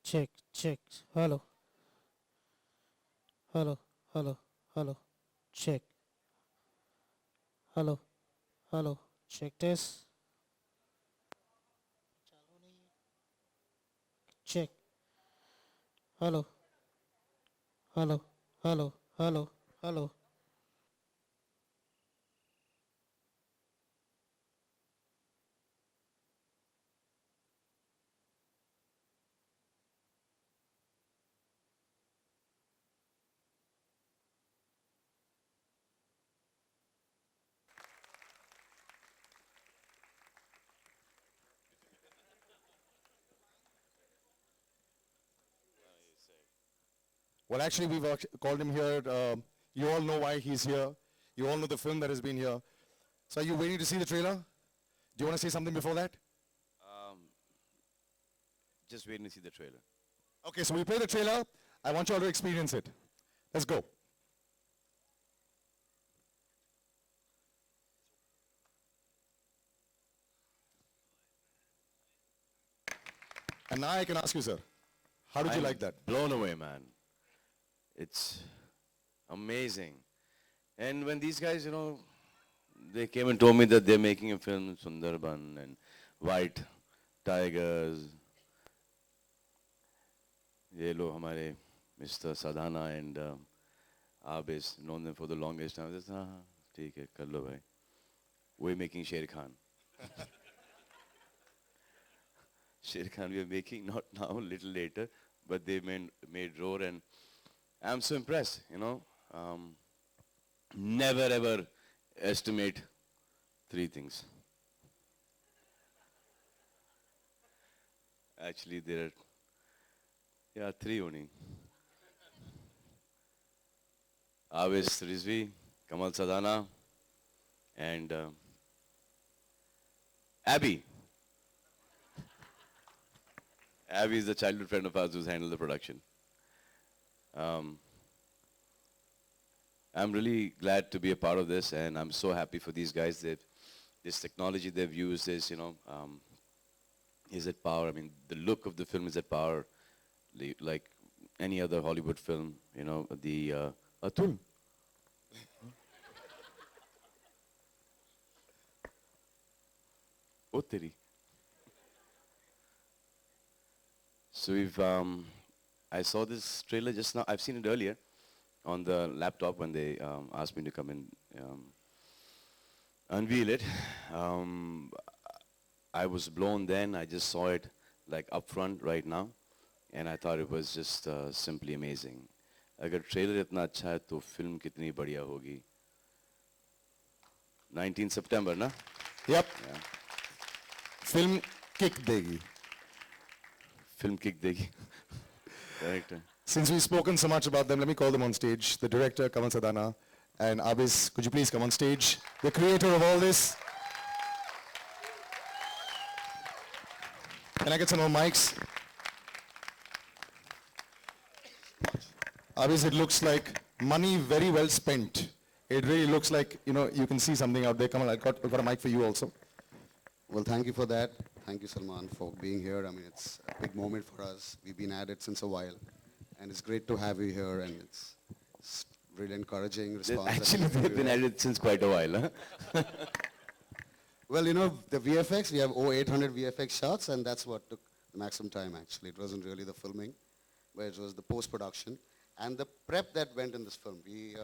Check, check. Hello, hello, hello, hello. Check. Hello, hello. Check this. Check. Hello, hello, hello, hello, hello. Well, actually, we've called him here. You all know why he's here. You all know the film that has been here. So are you waiting to see the trailer? Do you want to say something before that? Um, just waiting to see the trailer. Okay, so we play the trailer. I want you all to experience it. Let's go. And now I can ask you, sir, how did you I'm like that? Blown away, man. It's amazing. And when these guys, they came and told me that they're making a film, Sunderban and White Tigers. Ye lo hamare Mr. Sadhana and Abis, known them for the longest time. I just, theek hai, kar lo bhai. We're making Sher Khan. Sher Khan we are making, not now, a little later, but they made Roar, and I'm so impressed, Never ever estimate three things. Actually, there are three only. Avis Rizvi, Kamal Sadhana, and Abby. Abby is the childhood friend of ours who's handled the production. I'm really glad to be a part of this, and I'm so happy for these guys. This technology they've used is at power. I mean, the look of the film is at power, like any other Hollywood film. The Atul. Oh, teri. So I saw this trailer just now. I've seen it earlier on the laptop when they asked me to come and unveil it. I was blown then. I just saw it like up front right now, and I thought it was just simply amazing. अगर trailer इतना अच्छा है तो film कितनी बढ़िया होगी. 19 September, ना? Yep. Yeah. Film kick degi. Film kick degi. Correct. Since we've spoken so much about them, let me call them on stage. The director, Kamal Sadhana, and Abis, could you please come on stage? The creator of all this. Can I get some more mics? Abis, it looks like money very well spent. It really looks like, you can see something out there. Kamal, I've got a mic for you also. Well, thank you for that. Thank you, Salman, for being here. I mean, it's a big moment for us. We've been at it since a while. And it's great to have you here, and it's really encouraging response. Actually, they've been at it since quite a while, huh? Well, the VFX, we have 800 VFX shots, and that's what took the maximum time, actually. It wasn't really the filming, but it was the post-production. And the prep that went in this film. We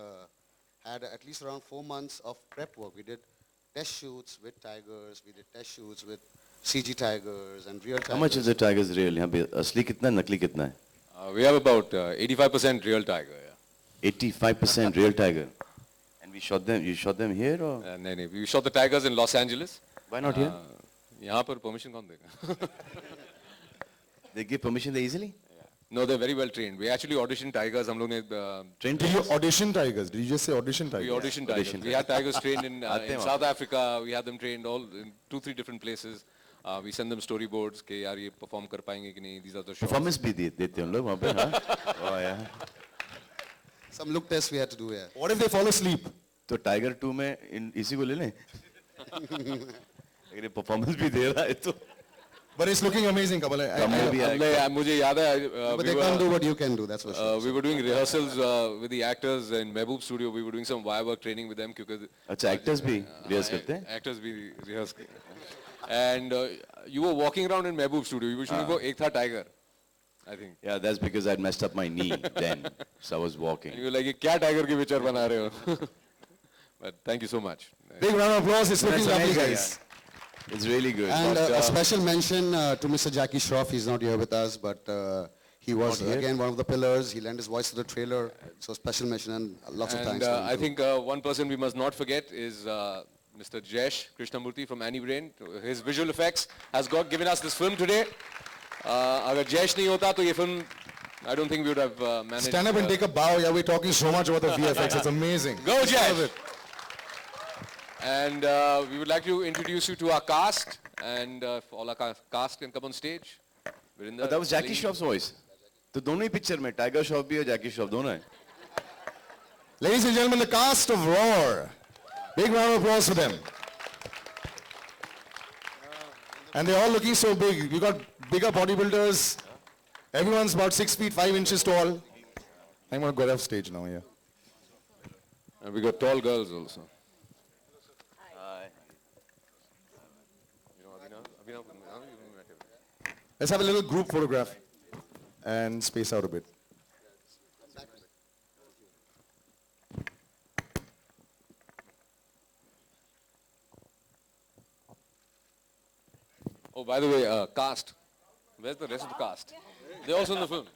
had at least around 4 months of prep work. We did test shoots with tigers. We did test shoots with CG tigers and real tigers. How much is the tigers real? यहाँ पे असली कितना है, नकली कितना है? We have about 85% real tiger. Yeah. 85% real tiger. And we shot them. You shot them here or? No. We shot the tigers in Los Angeles. Why not here? यहाँ पर permission कौन देगा? They give permission there easily? No, they're very well trained. We actually auditioned tigers. हम लोग ने Trained Did you audition tigers? Did you just say audition tigers? we auditioned tigers. Auditioned. We had tigers trained in हैं South Africa. We had them trained all in 2-3 different places. We send them storyboards कि यार ये perform कर पाएंगे कि नहीं. These are the shots. Performance भी देते हैं लोग वहाँ पे, हाँ? Oh yeah. Some look tests we had to do, yeah. What if they fall asleep? तो Tiger 2 में इसी को ले लें? अगर ये performance भी दे रहा है तो But it's looking amazing, Kamal. मुझे याद है But they can't do what you can do, that's for sure. we were doing rehearsals with the actors in Mehboob studio. We were doing some wire work training with them because अच्छा actors भी rehearse करते हैं? actors भी rehearse करते हैं. And you were walking around in Mehboob studio. You were shooting for Ek Tha Tiger, I think. Yeah, that's because I'd messed up my knee then, so I was walking. And you were like, ये क्या tiger की picture बना रहे हो? But thank you so much. Big round of applause. It's looking That's lovely, amazing, guys. It's really good. And But, a special mention to Mr. Jackie Shroff. He's not here with us, but he was again one of the pillars. He lent his voice to the trailer. So special mention and lots of And thanks to him I too. think one person we must not forget is Mr. Jesh Krishnamurthy from Annie Brain. His visual effects has given us this film today. अगर Jesh नहीं होता तो ये film, I don't think we would have managed. Stand up and take a bow. Yeah, we're talking so much about the VFX. It's amazing. Go, Jesh! Love it. And we would like to introduce you to our cast, and if all our cast can come on stage. Virinder, that was Jackie Ali. Shroff's voice. तो दोनों ही picture में tiger Shroff भी और जैकी श्रॉफ दोनों हैं. Ladies and gentlemen, the cast of RAW. Big round of applause for them. And they're all looking so big. We got bigger bodybuilders. Everyone's about 6 feet 5 inches tall. I'm going to go off stage now, yeah. And we got tall girls also. Let's have a little group photograph and space out a bit. Oh, by the way, cast. Where's the rest of the cast? They're also in the film.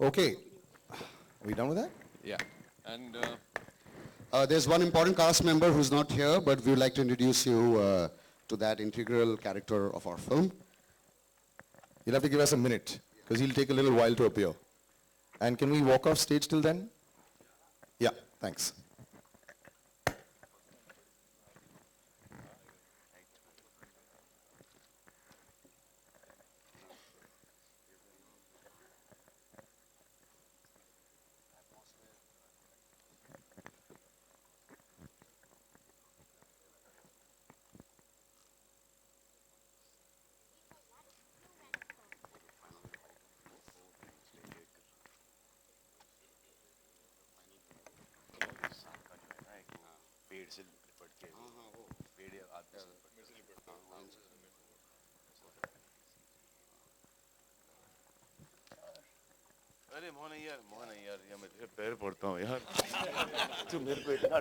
Okay. Are we done with that? Yeah. And There's one important cast member who's not here, but we would like to introduce you to that integral character of our film. You'll have to give us a minute because he'll take a little while to appear. And can we walk off stage till then? Yeah, thanks. अरे मोहन यार ये मैं तेरे पैर पड़ता हूँ यार. तू मेरे को इतना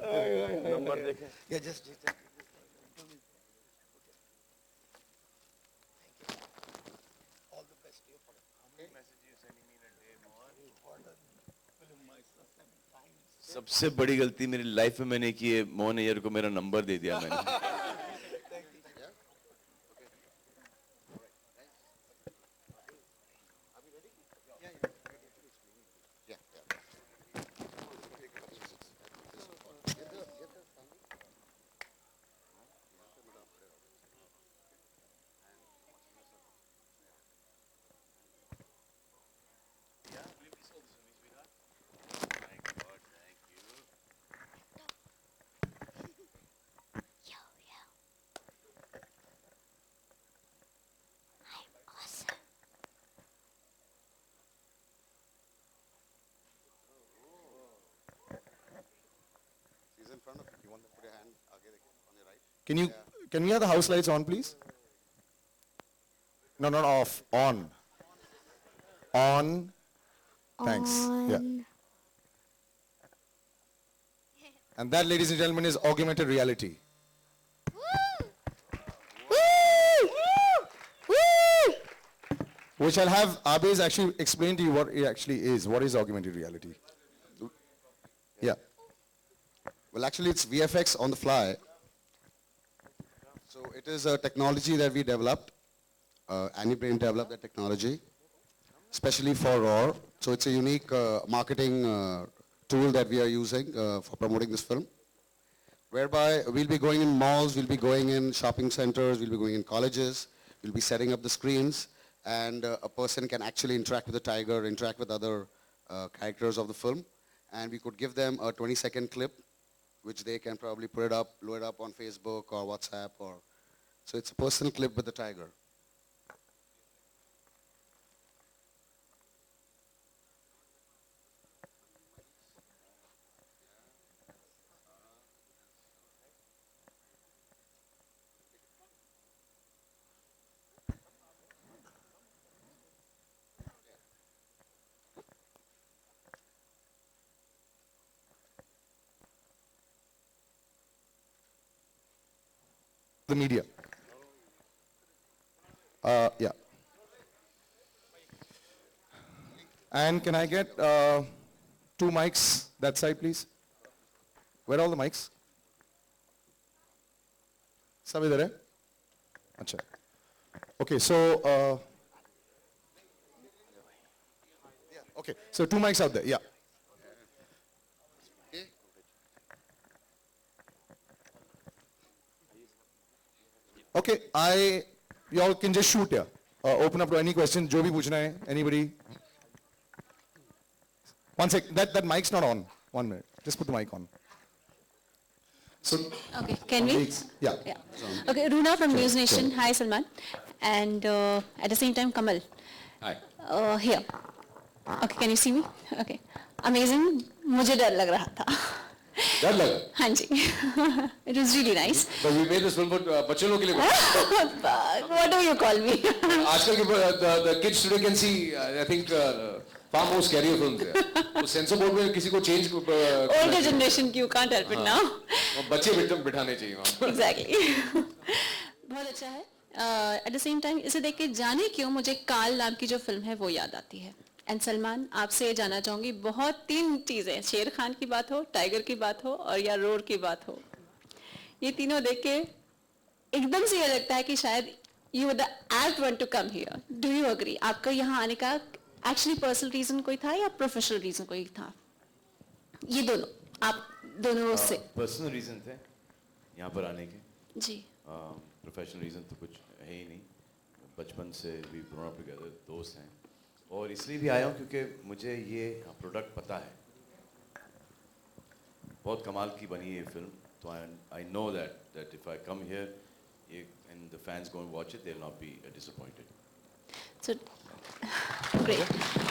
नंबर देखे. Yeah, just सबसे बड़ी गलती मेरी लाइफ में मैंने की है, मोहन यार को मेरा नंबर दे दिया मैंने. He's in front of you. You want to put your hand on your right? Can we have the house lights on, please? No, not off. On. On. Thanks. Yeah. And that, ladies and gentlemen, is augmented reality. Which I'll have Abez actually explain to you what it actually is. What is augmented reality? Yeah. Well, actually, it's VFX on the fly. So it is a technology that we developed. Annie Brain developed that technology, especially for RAW. So it's a unique marketing tool that we are using for promoting this film, whereby we'll be going in malls, we'll be going in shopping centers, we'll be going in colleges, we'll be setting up the screens, and a person can actually interact with the tiger, interact with other characters of the film, and we could give them a 20-second clip, which they can probably put it up, load it up on Facebook or WhatsApp, or so it's a personal clip with the tiger. The media. Yeah. And can I get 2 mics that side, please? Where are all the mics? सब इधर है? अच्छा. Okay, so okay, so 2 mics out there. Yeah. Okay, y'all can just shoot here. Open up to any question. जो भी पूछना है, anybody? One sec. That mic's not on. 1 minute. Just put the mic on. So. Okay, can we? Yeah. Okay, Runa from News Nation. Hi, Salman. And at the same time, Kamal. Hi. Here. Okay, can you see me? Okay. Amazing. मुझे डर लग रहा था. डर लगा? हाँ जी. It was really nice. But we made this film for बच्चों लोगों के लिए. What do you call me? आजकल के the kids today can see, I think, far more scarier films there. तो सेंसर बोर्ड में किसी को change Older generation, you can't help it now. बच्चे बिठाने चाहिए वहाँ. Exactly. बहुत अच्छा है. At the same time, इसे देख के जाने क्यों मुझे काल नाम की जो फिल्म है वो याद आती है. एंड सलमान, आपसे ये जानना चाहूंगी, बहुत 3 चीजें, शेर खान की बात हो, टाइगर की बात हो और या रोड की बात हो, ये तीनों देख के एकदम से ये लगता है कि शायद you were the apt one to come here. Do you agree? आपका यहाँ आने का एक्चुअली पर्सनल रीजन कोई था या प्रोफेशनल रीजन कोई था? ये दोनों, आप दोनों से. पर्सनल रीजन थे यहाँ पर आने के जी. प्रोफेशनल रीजन तो कुछ है ही नहीं. बचपन से वी ग्रोन अप टुगेदर, दोस्त हैं, और इसलिए भी आया हूँ क्योंकि मुझे ये प्रोडक्ट पता है. बहुत कमाल की बनी ये फिल्म. तो I know that if I come here and the fans go and watch it, they will not be disappointed. So great.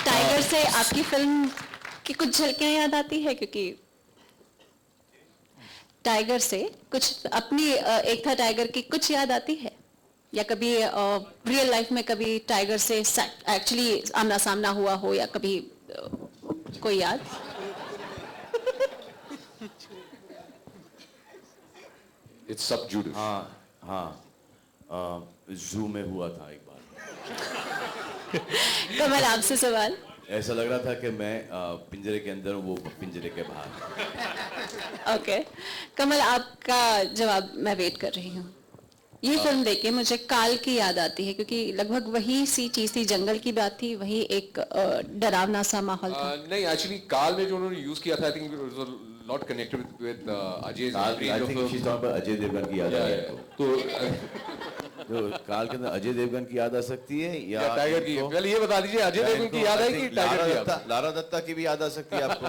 Tiger से आपकी फिल्म की कुछ झलकियां याद आती है? क्योंकि टाइगर से कुछ अपनी एक था टाइगर की कुछ याद आती है, या कभी रियल लाइफ में कभी टाइगर से एक्चुअली आमना सामना हुआ हो, या कभी कोई याद? It's subjugative. हाँ, जू में हुआ था एक बार. कमल, आपसे सवाल. ऐसा लग रहा था कि मैं पिंजरे के अंदर हूँ, वो पिंजरे के बाहर. ओके. कमल, आपका जवाब मैं वेट कर रही हूँ. ये फिल्म देख के मुझे काल की याद आती है, क्योंकि लगभग वही सी चीज थी, जंगल की बात थी, वही एक डरावना सा माहौल था. नहीं, एक्चुअली काल में जो उन्होंने यूज किया था, I think it was a lot connected with Ajay Devgn की याद आ रही है. तो काल के अंदर अजय देवगन की याद आ सकती है या टाइगर की? पहले ये बता दीजिए, अजय देवगन की याद आई कि टाइगर की याद? लारा दत्ता की भी याद आ सकती है आपको.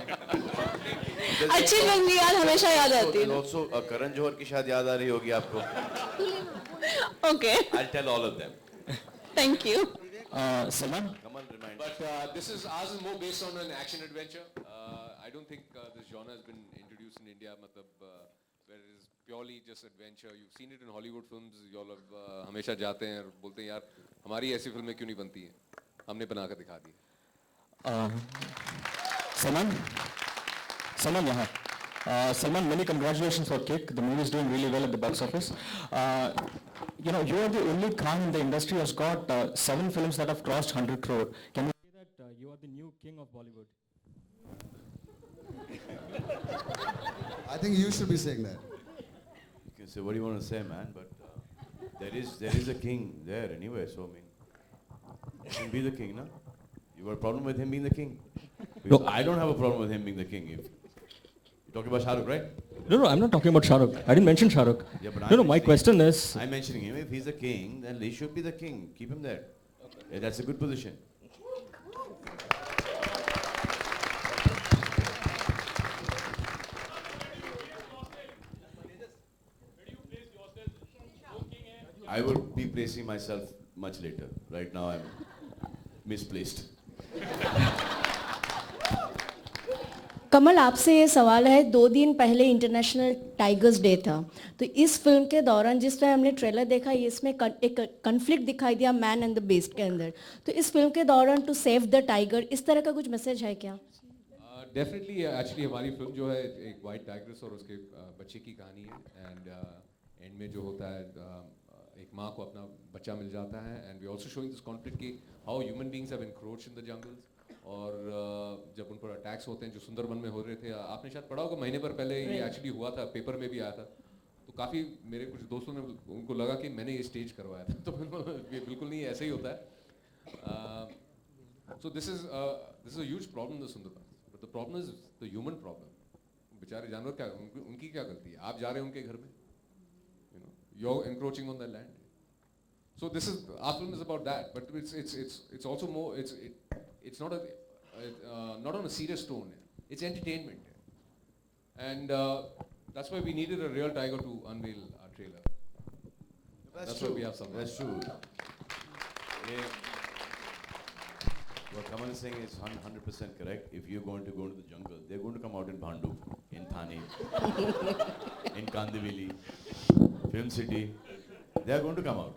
अच्छी फिल्म की याद हमेशा याद आती है. ऑल्सो करण जौहर की शायद याद आ रही होगी आपको. Okay, I'll tell all of them. Thank you. Salman? Kamal remind. But this is ours is more based on an action adventure. I don't think this genre has been introduced in India, where it is purely just adventure. You've seen it in Hollywood films. You all have हमेशा जाते हैं और बोलते हैं यार हमारी ऐसी फिल्में क्यों नहीं बनती हैं? हमने बनाकर दिखा दी. Salman यहाँ. Salman, many congratulations for Kick. The movie is doing really well at the box office. You know, you are the only Khan in the industry who has got 7 films that have crossed 100 crore. Can we say that you are the new king of Bollywood? I think you should be saying that. You can say what do you want to say, man, but there is a king there anyway. So I mean, he can be the king, no? You got a problem with him being the king? Because I don't have a problem with him being the king. If you're talking about Shah Rukh, right? No, I'm not talking about Shah Rukh. I didn't mention Shah Rukh. Yeah, but No, my question is, I'm mentioning him. If he's the king, then he should be the king. Keep him there. Yeah, that's a good position. I would be placing myself much later. Right now I'm misplaced. कमल, आपसे ये सवाल है, 2 दिन पहले international tigers day था, तो इस film के दौरान जिस तरह हमने ट्रेलर देखा, इसमें एक कन्फ्लिक्ट दिखाई दिया मैन एंड द बीस्ट के अंदर, तो इस फिल्म के दौरान टू सेव द टाइगर, इस तरह का कुछ मैसेज है क्या? डेफिनेटली एक्चुअली हमारी फिल्म जो है एक वाइट टाइगर्स और उसके बच्चे की कहानी है, एंड एंड में जो होता है एक माँ को अपना बच्चा मिल जाता है, and we also showing this conflict की how human beings have encroached in the jungles, और जब उन पर अटैक्स होते हैं जो सुंदरबन में हो रहे थे, आपने शायद पढ़ा होगा महीने भर पहले ये एक्चुअली हुआ था, पेपर में भी आया था, तो काफ़ी मेरे कुछ दोस्तों ने उनको लगा कि मैंने ये स्टेज करवाया था, तो ये बिल्कुल नहीं ऐसे ही होता है. So this is a huge problem the Sundarban, but the problem is the human problem. बेचारे जानवर क्या, उनकी क्या गलती है? आप जा रहे हैं उनके घर में, you're encroaching on their land. So this is, our film is about that, but it's also more, it's not not on a serious tone. It's entertainment, and that's why we needed a real tiger to unveil our trailer. That's why we have some. That's true. Yeah. What Kamal is saying is 100% correct. If you're going to go into the jungle, they're going to come out in Bhandu, in Thane, in Kandivali, Film City. They are going to come out.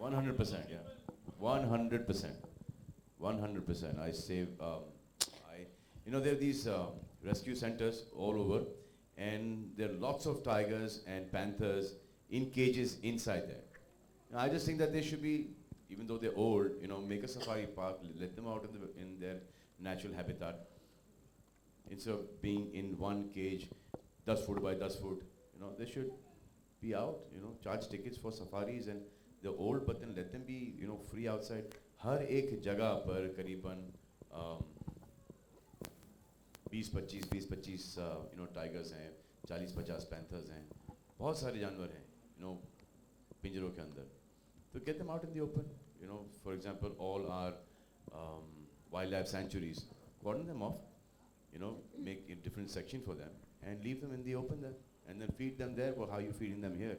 100%, yeah. 100%. 100%. I save, there are these rescue centers all over, and there are lots of tigers and panthers in cages inside there. Now, I just think that they should be, even though they're old, make a safari park, let them out in their natural habitat, instead of being in one cage, 10 foot by 10 foot. They should be out, charge tickets for safaris, and they're old, but then let them be, free outside. हर एक जगह पर करीबन 20-25 tigers हैं, 40-50 panthers हैं, बहुत सारे जानवर हैं, पिंजरों के अंदर. So get them out in the open. For example, all our wildlife sanctuaries, cordon them off, make a different section for them and leave them in the open there, and then feed them there for how you feeding them here.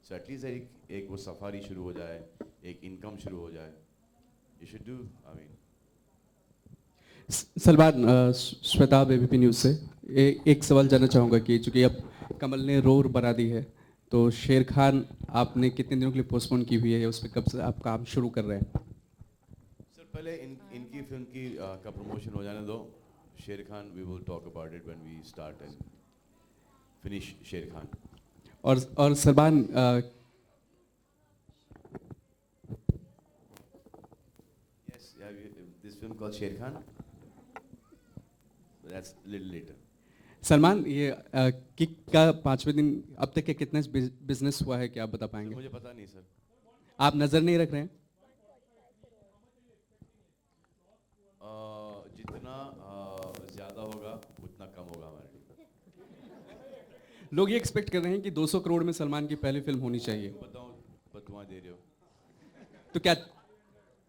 So at least एक वो safari शुरू हो जाए, एक income शुरू हो जाए. You should do, I mean. Salman, Shweta ABP news से एक सवाल जानना चाहूँगा कि चूँकि अब कमल ने रोर बना दी है, तो शेर खान आपने कितने दिनों के लिए पोस्टपोन की हुई है, उस पर कब से आप काम शुरू कर रहे हैं? सर पहले इनकी फिल्म का प्रमोशन हो जाने दो. शेर Khan, we will talk about it when we start and finish शेर खान. और Salman, Yes, yeah, this film called शेर Khan. That's little later. Salman, ये किक का 5वें दिन अब तक के कितना बिजनेस हुआ है, क्या आप बता पाएंगे? मुझे पता नहीं सर. आप नज़र नहीं रख रहे हैं? जितना ज़्यादा होगा उतना कम होगा हमारे लिए. लोग ये एक्सपेक्ट कर रहे हैं कि 200 करोड़ में सलमान की पहली फिल्म होनी चाहिए. बताओ, दुआएं दे रहे हो. तो क्या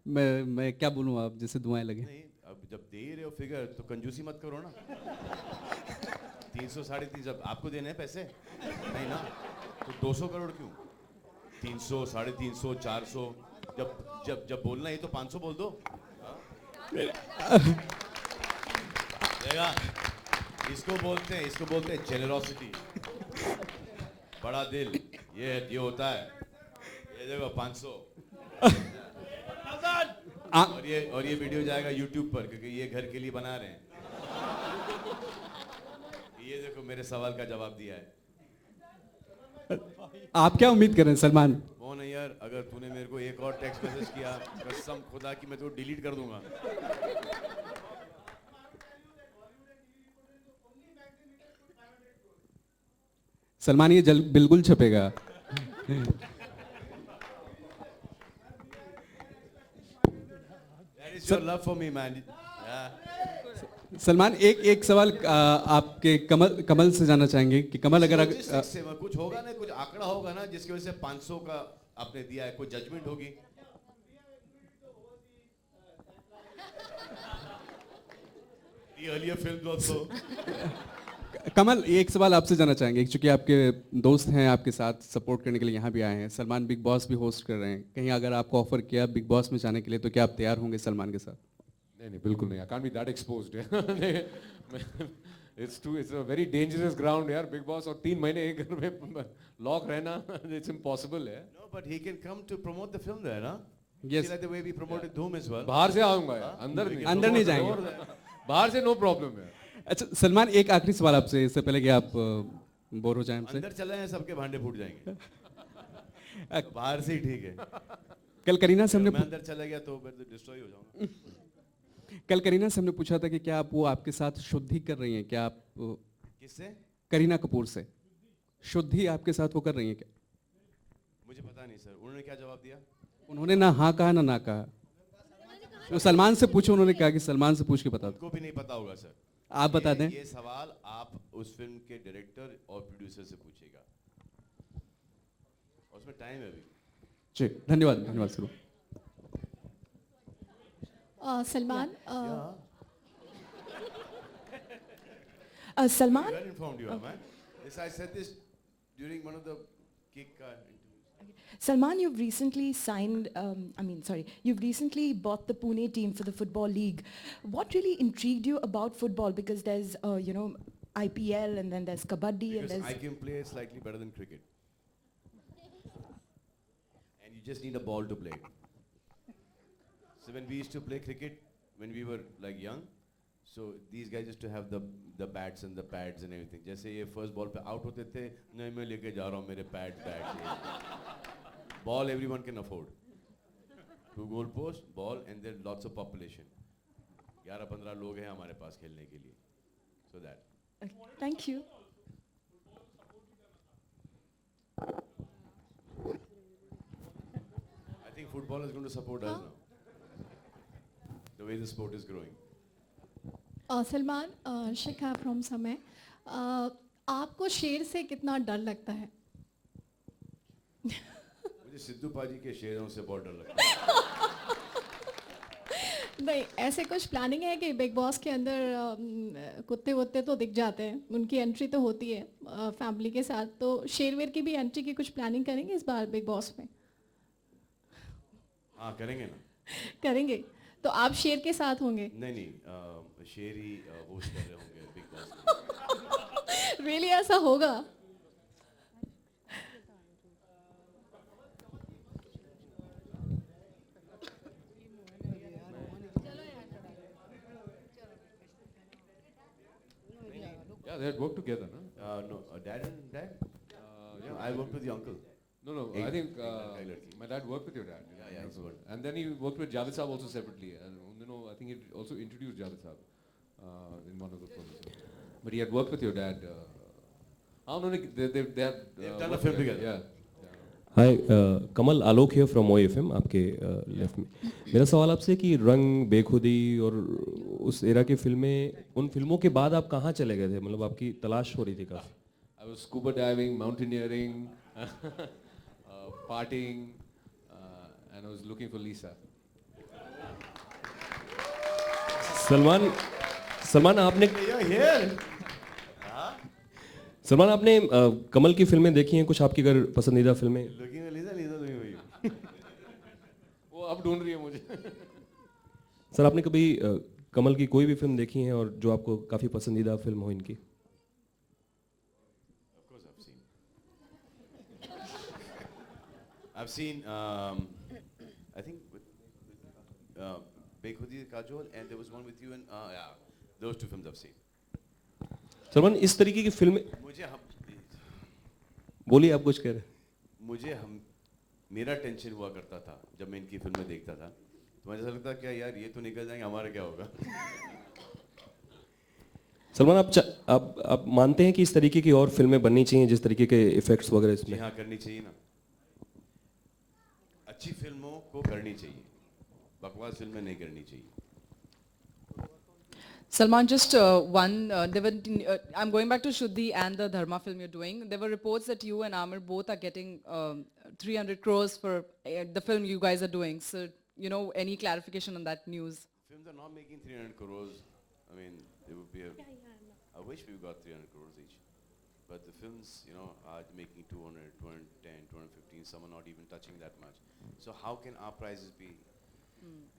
मैं क्या बोलूँ, आप जैसे दुआएं लगे? नहीं, अब जब दे ही रहे हो फिगर, तो कंजूसी मत करो ना. 300-350, जब आपको देने हैं पैसे नहीं ना, तो 200 करोड़ क्यों? 300, 350, 400, जब बोलना है तो 500 बोल दो. देखा, इसको बोलते हैं जेनरोसिटी, बड़ा दिल. ये होता है. ये देखो 500. और ये वीडियो जाएगा YouTube पर, क्योंकि ये घर के लिए बना रहे हैं. ये देखो मेरे सवाल का जवाब दिया है. आप क्या उम्मीद कर रहे हैं सलमान? वो नहीं यार, अगर तूने मेरे को एक और टेक्स्ट मैसेज किया, कसम खुदा की मैं तो डिलीट कर दूंगा. सलमान, ये बिल्कुल छपेगा. It's your love for me, man. Yeah. Salman एक सवाल आपके कमल से जानना चाहेंगे कि कमल अगर कुछ होगा ना, कुछ आंकड़ा होगा ना जिसकी वजह से 500 का आपने दिया है, कोई जजमेंट होगी? The earlier films also. कमल एक सवाल आपसे जानना चाहेंगे, क्योंकि आपके दोस्त हैं आपके साथ सपोर्ट करने के लिए यहाँ भी आए हैं। सलमान बिग बॉस भी होस्ट कर रहे हैं, कहीं अगर आपको ऑफर किया बिग बॉस में जाने के लिए तो क्या आप तैयार होंगे सलमान के साथ? नहीं बिल्कुल नहीं, I can't be that exposed. It's a very dangerous ground यार, बिग बॉस और 3 महीने एक घर में लॉक रहना, it's impossible है. No, but he can come to promote the film there, ना? Yes. Like the way we promoted Dhoom as well. बाहर से आऊँगा यार, अंदर नहीं जाएंगे। बाहर से नो प्रॉब्लम है। अच्छा सलमान, एक आखिरी सवाल आपसे, इससे पहले कि आप बोर हो जाएं हमसे। अंदर चले हैं सबके भांडे फूट जाएंगे। बाहर से ही ठीक है। कल करीना से हमने मैं अंदर चला गया तो फिर डिस्ट्रॉय हो जाऊंगा। कल करीना से हमने पूछा था कि क्या आप वो आपके साथ शुद्धि कर रही हैं, क्या आप किससे? करीना कपूर से शुद्धि आपके साथ वो कर रही हैं क्या? मुझे पता नहीं सर, उन्होंने क्या जवाब दिया? उन्होंने ना हाँ कहा ना कहा। तो सलमान से पूछो, उन्होंने कहा कि सलमान से पूछ के बता दो। उनको भी नहीं पता होगा सर। आप बता दें। ये सवाल आप उस फिल्म के डायरेक्टर और प्रोड्यूसर से पूछेगा, उसमें टाइम है अभी। जी धन्यवाद sir. Salman Salman, well informed you are, man. Yes, I said this during one of the kick interviews. Salman, you've recently signed, you've recently bought the Pune team for the Football League. What really intrigued you about football? Because there's, IPL and then there's Kabaddi Because and I there's... can play slightly better than cricket. And you just need a ball to play. So when we used to play cricket, when we were like young, so these guys used to have the bats and the pads and everything. जैसे ये first ball पे out होते थे, नहीं मैं लेके जा रहा हूँ मेरे pads. Ball everyone can afford. 2 goal post, ball, and then lots of population. 11-15 लोग हैं हमारे पास खेलने के लिए. So that. Thank you. I think football is going to support us now. The way the sport is growing. Salman, Shikha from समय, आपको शेर से कितना डर लगता है? मुझे सिद्धू पाजी के शेरों से बहुत डर लगता है। नहीं, ऐसे कुछ प्लानिंग है कि बिग बॉस के अंदर कुत्ते वुत्ते तो दिख जाते हैं, उनकी एंट्री तो होती है फैमिली के साथ, तो शेरवेर की भी एंट्री की कुछ प्लानिंग करेंगे इस बार बिग बॉस में? हाँ करेंगे ना। करेंगे, तो आप शेर के साथ होंगे? नहीं, शेर ही होस्ट कर रहे होंगे बिग बॉस में। रियली ऐसा होगा? Yeah, they had worked together, no? No, dad and dad? Yeah, I worked with the uncle. No, I think my dad worked with your dad. Yeah, he's good. And then he worked with Javed Saab also separately. And I think he also introduced Javed Saab in one of the films. But he had worked with your dad. They've done a film together. Yeah. Hi Kamal, Alok here from OFM, आपके left में। मेरा सवाल आपसे कि रंग, बेखुदी और उस era की फिल्में, उन फिल्मों के बाद आप कहाँ चले गए थे? मतलब आपकी तलाश हो रही थी काफ़ी। I was scuba diving, mountaineering, partying, and I was looking for Lisa. Salman आपने कमल की फिल्में देखी हैं? कुछ आपकी अगर पसंदीदा फिल्में? वो अब ढूंढ रही है मुझे। सर आपने कभी कमल की कोई भी फिल्म देखी है और जो आपको काफी पसंदीदा फिल्म हो इनकी? Of course I've seen I think Bekhudi Kajol, and there was one with you, and those 2 films I've seen. Salman, इस तरीके की फिल्में बोलिए, आप कुछ कह रहे? मेरा टेंशन हुआ करता था जब मैं इनकी फिल्में देखता था, तो मुझे ऐसा लगता क्या यार ये तो निकल जाएंगे, हमारा क्या होगा? सलमान, आप मानते हैं कि इस तरीके की और फिल्में बननी चाहिए जिस तरीके के इफेक्ट्स वगैरह इसमें? हाँ, करनी चाहिए ना, अच्छी फिल्मों को करनी चाहिए, बकवास फिल्में नहीं करनी चाहिए. Salman, just I'm going back to Shuddhi and the Dharma film you're doing. There were reports that you and Amir both are getting 300 crores for the film you guys are doing. So, any clarification on that news? Films are not making 300 crores. I mean, it would be I wish we got 300 crores each. But the films, are making 200, 210, 215. Some are not even touching that much. So how can our prices be?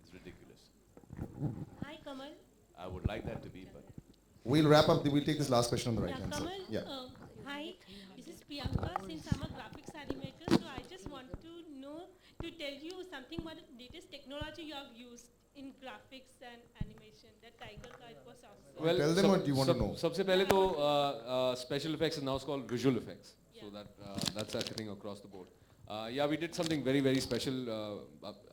It's ridiculous. Hi, Kamal. I would like that to be, but... We'll wrap up. We'll take this last question on the right Yeah, hand Kamal, side. Yeah. hi, this is Priyanka. Since I'm a graphics animator, so I just want to tell you something about the latest technology you have used in graphics and animation. That Tiger ka, it was awesome. Well, tell them what you want to know. सबसे पहले तो special effects is now called visual effects. So that's happening across the board. Yeah, we did something very, very special.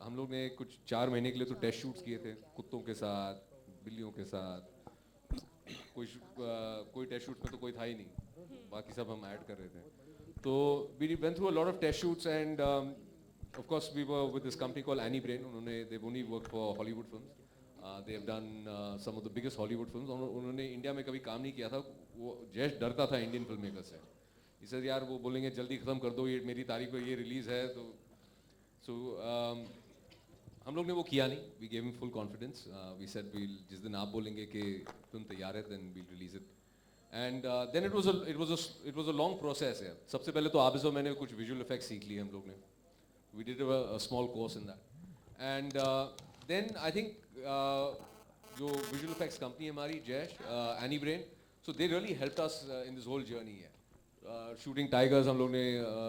हम लोग ने कुछ 4 महीने के लिए तो test shoots किए थे कुत्तों के साथ, बिल्लियों के साथ. कोई test shoots में तो कोई था ही नहीं. बाकी सब हम add कर रहे थे. तो we went through a lot of test shoots and of course we were with this company called Annie Brain. They've only worked for Hollywood films. They have done some of the biggest Hollywood films. उन्होंने India में कभी काम नहीं किया था. वो जैश डरता था इंडियन फिल्म मेकर से. He said यार वो बोलेंगे जल्दी ख़त्म कर दो, ये मेरी तारीख को ये रिलीज़ है तो हम लोग ने वो किया नहीं. We gave him full confidence. We said जिस दिन आप बोलेंगे कि फिल्म तैयार है then we'll release it. And then it was a long process है. सबसे पहले तो आप से मैंने कुछ visual effects सीख लिए हम लोग ने. We did a small course in that. And then I think जो visual effects company है हमारी Jaish, Annie Brain, so they really helped us in this whole journey है. Shooting tigers हम लोग ने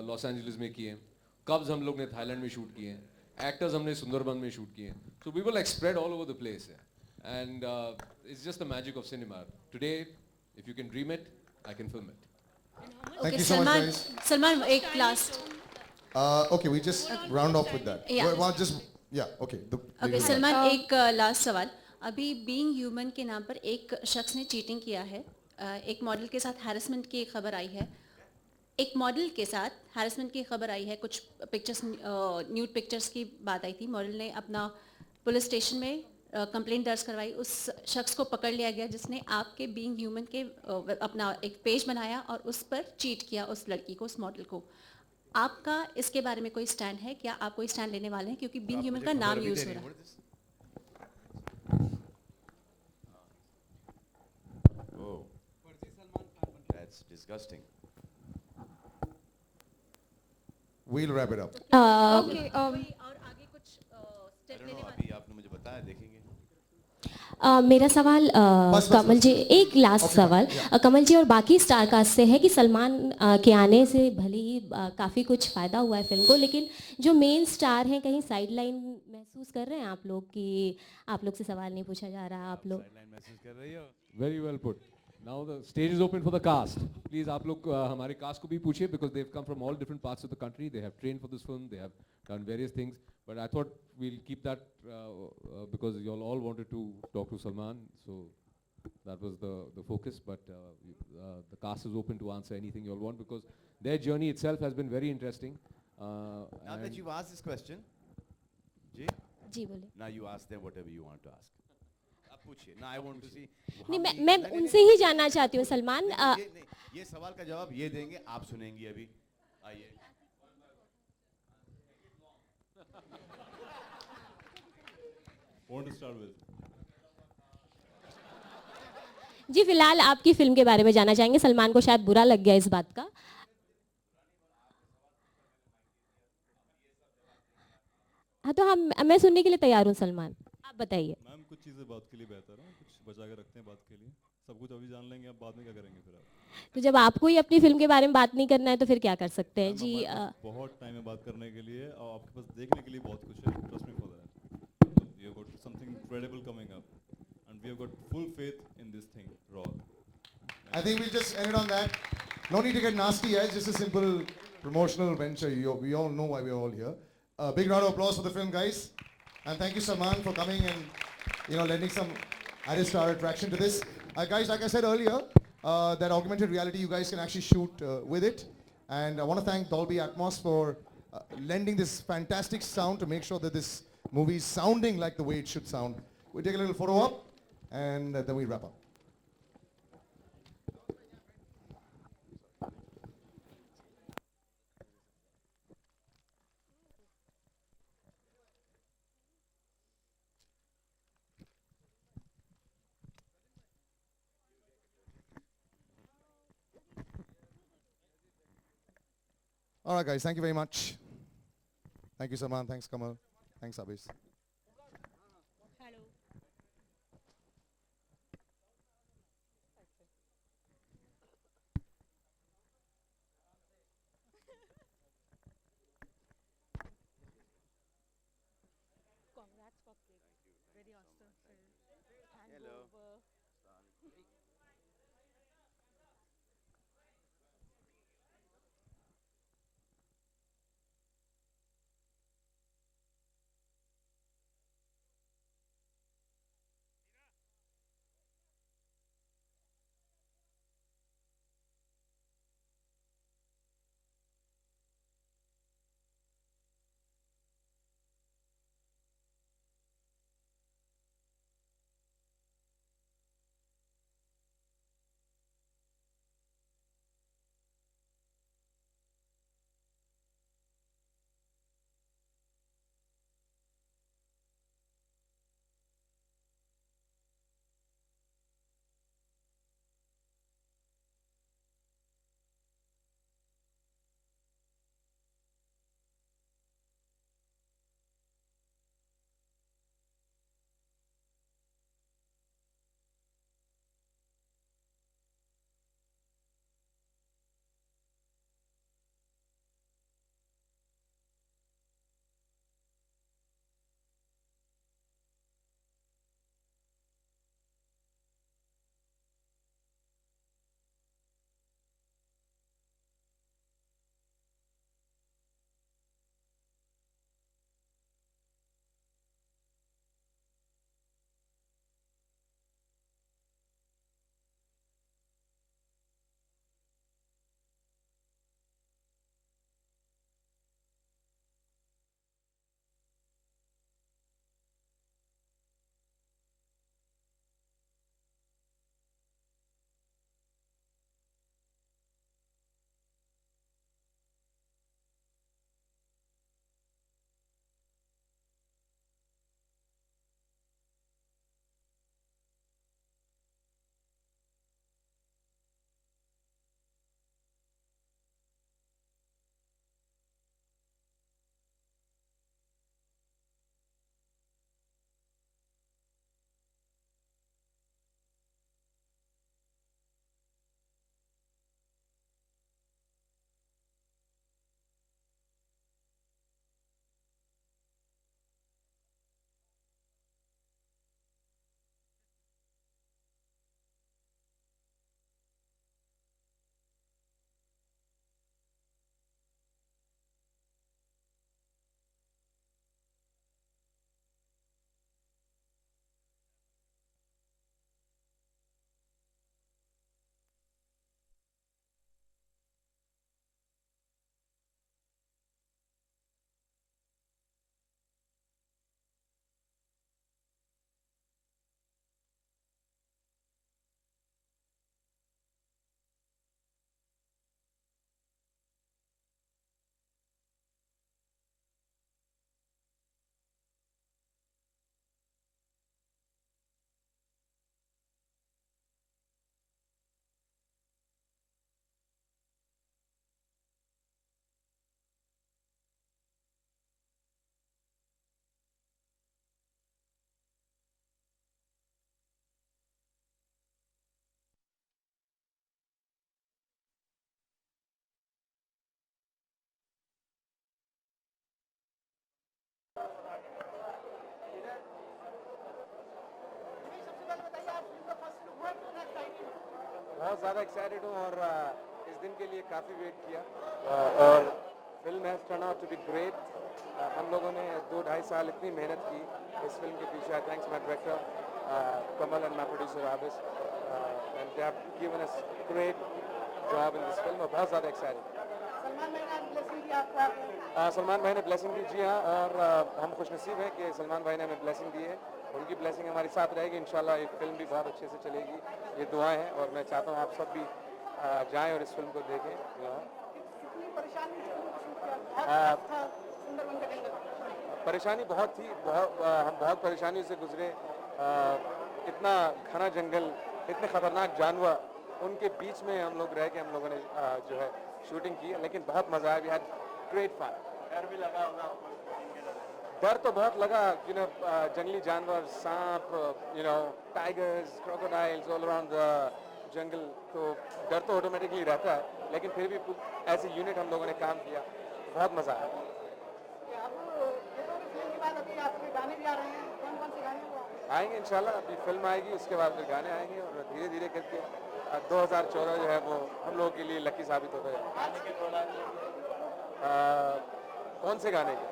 लॉस एंजलिस में किए हैं. Cubs हम लोग ने थाईलैंड में शूट किए हैं. Actors हमने सुंदरबन में शूट किए हैं. So we were like spread all over the place. And it's just the magic of cinema. Today, if you can dream it, I can film it. Thank you so much, guys. Salman, एक last. Okay, we just round off with that. Yeah. Well, okay. Okay, Salman, एक last सवाल. अभी being human के नाम पर एक शख्स ने cheating किया है. एक मॉडल के साथ harassment की खबर आई है. एक मॉडल के साथ harassment की खबर आई है. कुछ पिक्चर्स, न्यूड पिक्चर्स की बात आई थी. मॉडल ने अपना पुलिस स्टेशन में कंप्लेंट दर्ज करवाई. उस शख्स को पकड़ लिया गया जिसने आपके बीइंग ह्यूमन के अपना एक पेज बनाया और उस पर चीट किया उस लड़की को, उस मॉडल को. आपका इसके बारे में कोई स्टैंड है? क्या आप कोई स्टैंड लेने वाले हैं? क्योंकि बीइंग ह्यूमन का नाम यूज हो रहा है. Oh, that's disgusting. We'll wrap it up. Okay. और आगे कुछ स्टेप लेने वाले? अभी आपने मुझे बताया, देखेंगे. मेरा सवाल कमल जी, एक लास्ट सवाल कमल जी और बाकी स्टार कास्ट से है कि सलमान के आने से भले ही काफ़ी कुछ फ़ायदा हुआ है फिल्म को, लेकिन जो मेन स्टार हैं कहीं साइड लाइन महसूस कर रहे हैं आप लोग कि आप लोग से सवाल नहीं पूछा जा रहा? आप लोग साइड लाइन महसूस कर रही हो? Very well put. Now the stage is open for the cast. Please आप लोग हमारे cast को भी पूछिए because they've come from all different parts of the country. They have trained for this film. They have done various things. But I thought we'll keep that because you all wanted to talk to Salman. So that was the focus. But the cast is open to answer anything you all want because their journey itself has been very interesting. Now that you've asked this question, जी बोले. now you ask them whatever you want to ask. अब पूछिए. Now I want to see. नहीं, मैं उनसे ही जानना चाहती हूँ सलमान. ये सवाल का जवाब ये देंगे, आप सुनेंगी अभी. आइए. Want to start with? जी फिलहाल आपकी फिल्म के बारे में जानना चाहेंगे. सलमान को शायद बुरा लग गया इस बात का. हाँ तो मैं सुनने के लिए तैयार हूँ सलमान, आप बताइए. मैम कुछ चीज़ें बात के लिए बेहतर है, कुछ बचा के रखते हैं बात के लिए. सब कुछ अभी जान लेंगे, अब बाद में क्या करेंगे फिर आप? तो जब आपको ही अपनी फिल्म के बारे में बात नहीं करना है तो फिर क्या कर सकते हैं जी? बहुत टाइम है बात करने के लिए और आपके पास देखने के लिए बहुत कुछ है. Trust me for that. We have got something incredible coming up and we have got full faith in this thing रॉ. I think we'll just end it on that. No need to get nasty, it's just a simple promotional venture. We all know why we're all here. Big round of applause for the film, guys. And thank you, Salman, for coming and lending some added star attraction to this. Guys, like I said earlier, that augmented reality, you guys can actually shoot with it. And I want to thank Dolby Atmos for lending this fantastic sound to make sure that this movie sounding like the way it should sound. We take a little photo op and then we wrap up. All right, guys, thank you very much. Thank you, Salman. Thanks, Kamal. Thanks, Abis. Hello. Congrats for cake. Very awesome film. Hangover. बहुत ज़्यादा excited हूँ और इस दिन के लिए काफ़ी wait किया और film has turn out to be great. हम लोगों ने 2-2.5 साल इतनी मेहनत की इस फिल्म के पीछे। Thanks my director Kamal and my producer Abis, and they have given us great job in this film. बहुत ज़्यादा excited. सलमान मैंने आज ब्लेसिंग सलमान भाई ने ब्लेसिंग दी, जी हाँ, और हम खुशनसीब हैं कि सलमान भाई ने हमें ब्लेसिंग दी है। उनकी ब्लेसिंग हमारे साथ रहेगी इंशाल्लाह। ये फिल्म भी बहुत अच्छे से चलेगी, ये दुआएं हैं, और मैं चाहता हूँ आप सब भी जाएं और इस फिल्म को देखें। परेशानी बहुत थी, हम बहुत परेशानियों से गुजरे। इतना घना जंगल, इतने खतरनाक जानवर, उनके बीच में हम लोग रह के हम लोगों ने जो है शूटिंग की, लेकिन बहुत मजा आया। We had great fun. डर भी लगा होगा? डर तो बहुत लगा, जंगली जानवर, सांप, tigers, crocodiles all around the jungle, तो डर तो ऑटोमेटिकली रहता है, लेकिन फिर भी एज ए यूनिट हम लोगों ने काम किया, बहुत मजा आया। आएंगे इंशाल्लाह, अभी फिल्म आएगी, उसके बाद फिर गाने आएंगे, और धीरे धीरे करके 2014 जो है वो हम लोगों के लिए लकी साबित होता है। कौन से गाने के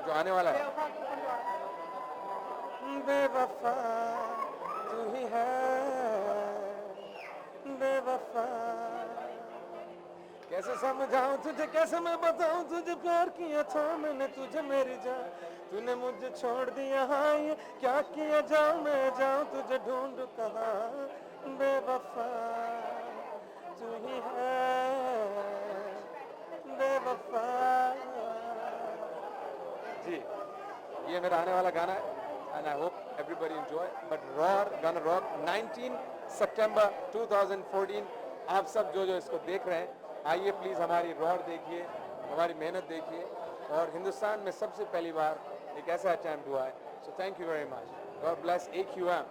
जो आने वाला है? बेवफा तू ही है, बेवफा कैसे समझाऊं तुझे, कैसे मैं बताऊं तुझे, प्यार किया था मैंने तुझे मेरी जान, तूने मुझे छोड़ दिया, हाँ ये क्या किया, जाऊं मैं जाऊं तुझे ढूंढ कहाँ, बेवफा तू ही है, बेवफा। जी, ये मेरा आने वाला गाना है, and I hope everybody enjoy. But Raw gonna rock 19 September 2014. आप सब जो इसको देख रहे हैं, आइए प्लीज हमारी रॉ देखिए, हमारी मेहनत देखिए, और हिंदुस्तान में सबसे पहली बार एक ऐसा अटेम्प्ट हुआ है। So thank you very much, God bless AQM।